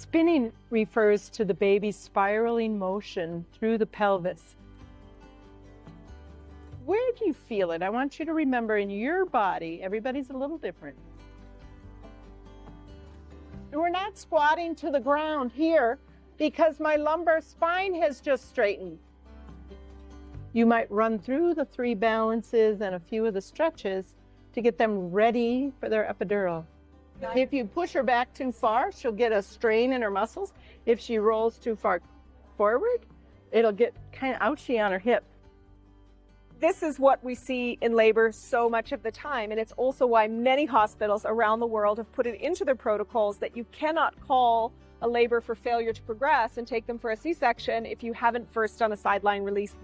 Spinning refers to the baby's spiraling motion through the pelvis. Where do you feel it? I want you to remember in your body, everybody's a little different. We're not squatting to the ground here because my lumbar spine has just straightened. You might run through the 3 balances and a few of the stretches to get them ready for their epidural. If you push her back too far, she'll get a strain in her muscles. If she rolls too far forward, it'll get kind of ouchy on her hip. This is what we see in labor so much of the time, and it's also why many hospitals around the world have put it into their protocols that you cannot call a labor for failure to progress and take them for a C-section if you haven't first done a sideline release.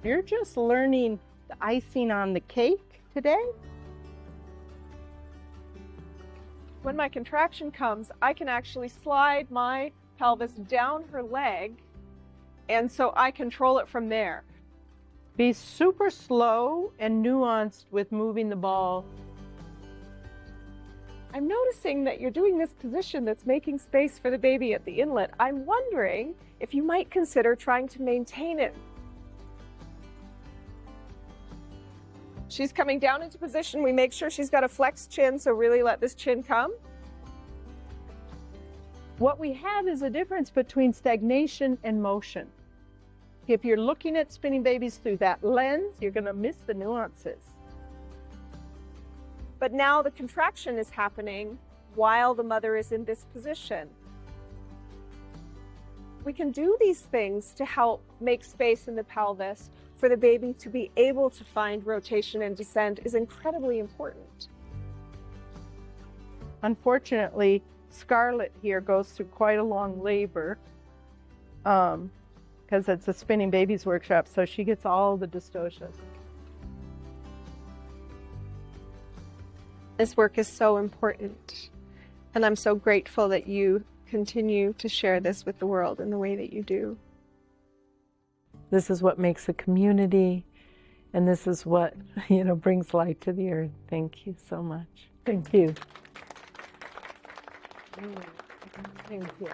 You're just learning the icing on the cake today. When my contraction comes, I can actually slide my pelvis down her leg, and so I control it from there. Be super slow and nuanced with moving the ball. I'm noticing that you're doing this position that's making space for the baby at the inlet. I'm wondering if you might consider trying to maintain it. She's coming down into position. We make sure she's got a flexed chin, so really let this chin come. What we have is a difference between stagnation and motion. If you're looking at spinning babies through that lens, you're going to miss the nuances. But now the contraction is happening while the mother is in this position. We can do these things to help make space in the pelvis. For the baby to be able to find rotation and descent is incredibly important. Unfortunately, Scarlett here goes through quite a long labor because it's a spinning babies workshop, so she gets all the dystocias. This work is so important, and I'm so grateful that you continue to share this with the world in the way that you do. This is what makes a community, and this is what, brings light to the earth. Thank you so much. Thank you. Thank you.